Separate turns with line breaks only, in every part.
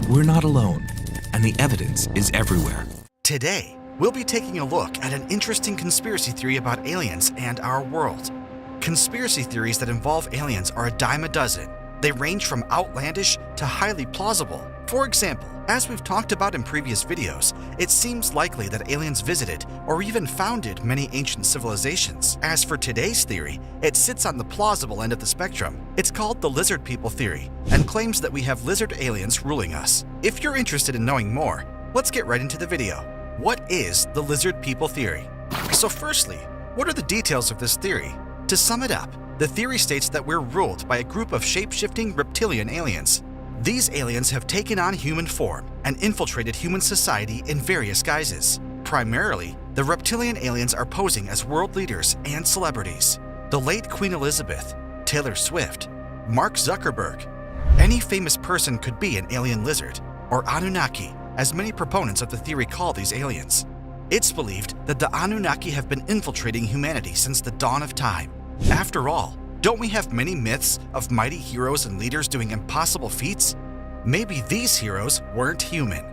we're not alone, and the evidence is everywhere.
Today, we'll be taking a look at an interesting conspiracy theory about aliens and our world. Conspiracy theories that involve aliens are a dime a dozen. They range from outlandish to highly plausible. For example, as we've talked about in previous videos, it seems likely that aliens visited or even founded many ancient civilizations. As for today's theory, it sits on the plausible end of the spectrum. It's called the lizard people theory and claims that we have lizard aliens ruling us. If you're interested in knowing more, let's get right into the video. What is the lizard people theory? So firstly, what are the details of this theory? To sum it up, the theory states that we're ruled by a group of shape-shifting reptilian aliens. These aliens have taken on human form and infiltrated human society in various guises. Primarily, the reptilian aliens are posing as world leaders and celebrities. The late Queen Elizabeth, Taylor Swift, Mark Zuckerberg. Any famous person could be an alien lizard, or Anunnaki, as many proponents of the theory call these aliens. It's believed that the Anunnaki have been infiltrating humanity since the dawn of time. After all, don't we have many myths of mighty heroes and leaders doing impossible feats? Maybe these heroes weren't human.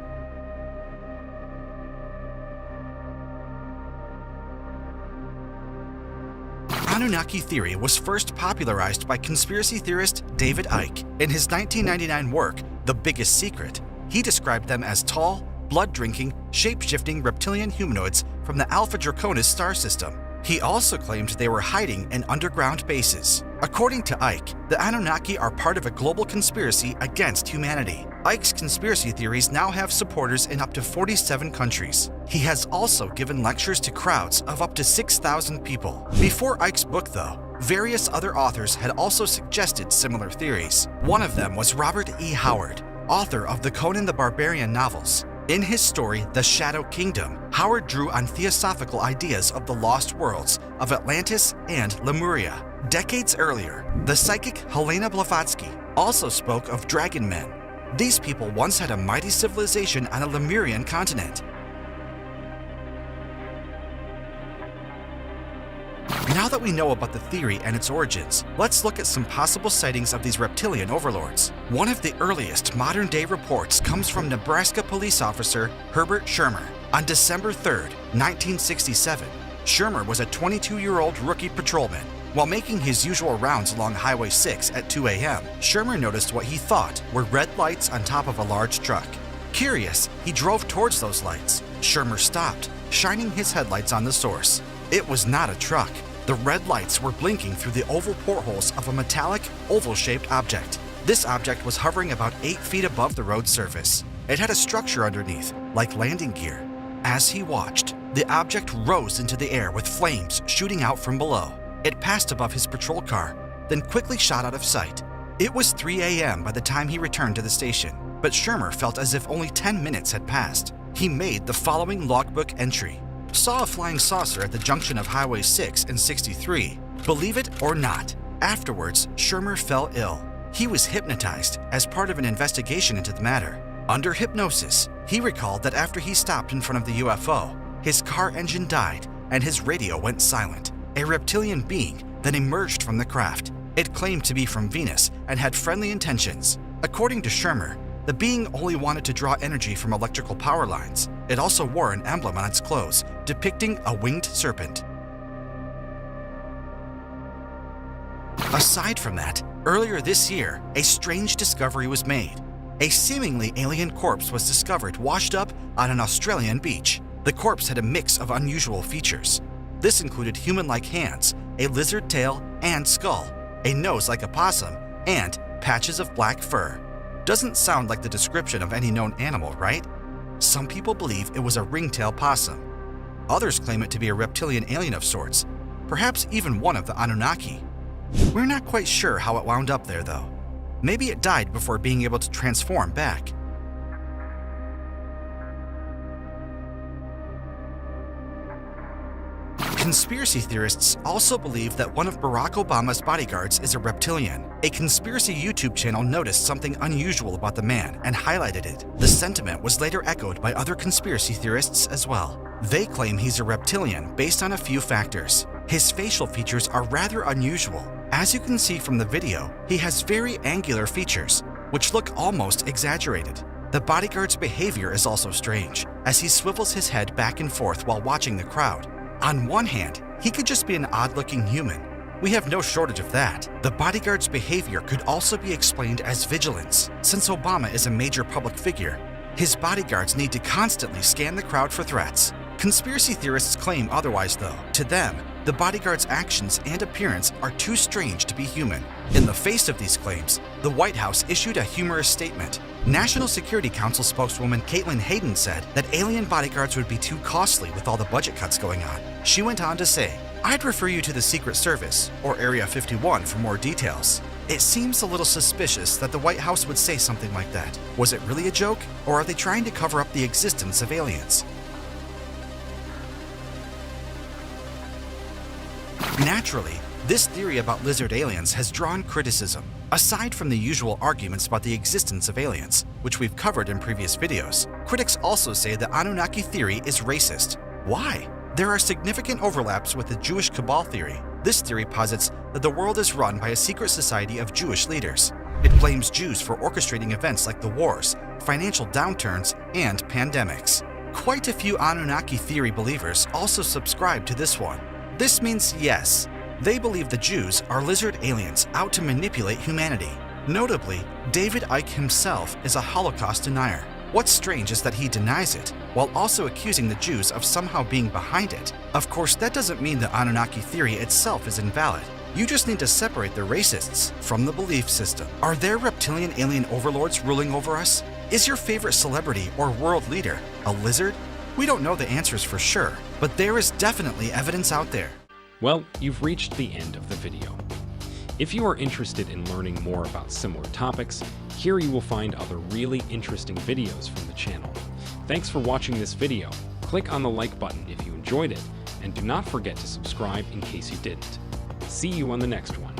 Anunnaki theory was first popularized by conspiracy theorist David Icke. In his 1999 work, The Biggest Secret, he described them as tall, blood-drinking, shape-shifting reptilian humanoids from the Alpha Draconis star system. He also claimed they were hiding in underground bases. According to Icke, the Anunnaki are part of a global conspiracy against humanity. Icke's conspiracy theories now have supporters in up to 47 countries. He has also given lectures to crowds of up to 6,000 people. Before Icke's book, though, various other authors had also suggested similar theories. One of them was Robert E. Howard, author of the Conan the Barbarian novels. In his story, The Shadow Kingdom, Howard drew on theosophical ideas of the lost worlds of Atlantis and Lemuria. Decades earlier, the psychic Helena Blavatsky also spoke of dragon men. These people once had a mighty civilization on a Lemurian continent. Now that we know about the theory and its origins, let's look at some possible sightings of these reptilian overlords. One of the earliest modern-day reports comes from Nebraska police officer Herbert Schirmer. On December 3, 1967, Schirmer was a 22-year-old rookie patrolman. While making his usual rounds along Highway 6 at 2 a.m., Schirmer noticed what he thought were red lights on top of a large truck. Curious, he drove towards those lights. Schirmer stopped, shining his headlights on the source. It was not a truck. The red lights were blinking through the oval portholes of a metallic, oval-shaped object. This object was hovering about 8 feet above the road surface. It had a structure underneath, like landing gear. As he watched, the object rose into the air with flames shooting out from below. It passed above his patrol car, then quickly shot out of sight. It was 3 a.m. by the time he returned to the station, but Schirmer felt as if only 10 minutes had passed. He made the following logbook entry. Saw a flying saucer at the junction of Highway 6 and 63. Believe it or not, afterwards, Schirmer fell ill. He was hypnotized as part of an investigation into the matter. Under hypnosis, he recalled that after he stopped in front of the UFO, his car engine died and his radio went silent. A reptilian being then emerged from the craft. It claimed to be from Venus and had friendly intentions. According to Schirmer, the being only wanted to draw energy from electrical power lines. It also wore an emblem on its clothes, depicting a winged serpent. Aside from that, earlier this year, a strange discovery was made. A seemingly alien corpse was discovered washed up on an Australian beach. The corpse had a mix of unusual features. This included human-like hands, a lizard tail and skull, a nose like a possum, and patches of black fur. Doesn't sound like the description of any known animal, right? Some people believe it was a ringtail possum. Others claim it to be a reptilian alien of sorts, perhaps even one of the Anunnaki. We're not quite sure how it wound up there, though. Maybe it died before being able to transform back. Conspiracy theorists also believe that one of Barack Obama's bodyguards is a reptilian. A conspiracy YouTube channel noticed something unusual about the man and highlighted it. The sentiment was later echoed by other conspiracy theorists as well. They claim he's a reptilian based on a few factors. His facial features are rather unusual. As you can see from the video, he has very angular features, which look almost exaggerated. The bodyguard's behavior is also strange, as he swivels his head back and forth while watching the crowd. On one hand, he could just be an odd-looking human. We have no shortage of that. The bodyguard's behavior could also be explained as vigilance. Since Obama is a major public figure, his bodyguards need to constantly scan the crowd for threats. Conspiracy theorists claim otherwise, though. To them, the bodyguard's actions and appearance are too strange to be human. In the face of these claims, the White House issued a humorous statement. National Security Council spokeswoman Caitlin Hayden said that alien bodyguards would be too costly with all the budget cuts going on. She went on to say, "I'd refer you to the Secret Service or Area 51 for more details." It seems a little suspicious that the White House would say something like that. Was it really a joke, or are they trying to cover up the existence of aliens? Naturally, this theory about lizard aliens has drawn criticism. Aside from the usual arguments about the existence of aliens, which we've covered in previous videos, critics also say the Anunnaki theory is racist. Why? There are significant overlaps with the Jewish Cabal theory. This theory posits that the world is run by a secret society of Jewish leaders. It blames Jews for orchestrating events like the wars, financial downturns, and pandemics. Quite a few Anunnaki theory believers also subscribe to this one. This means yes, they believe the Jews are lizard aliens out to manipulate humanity. Notably, David Icke himself is a Holocaust denier. What's strange is that he denies it, while also accusing the Jews of somehow being behind it. Of course, that doesn't mean the Anunnaki theory itself is invalid. You just need to separate the racists from the belief system. Are there reptilian alien overlords ruling over us? Is your favorite celebrity or world leader a lizard? We don't know the answers for sure, but there is definitely evidence out there.
Well, you've reached the end of the video. If you are interested in learning more about similar topics, here you will find other really interesting videos from the channel. Thanks for watching this video. Click on the like button if you enjoyed it, and do not forget to subscribe in case you didn't. See you on the next one.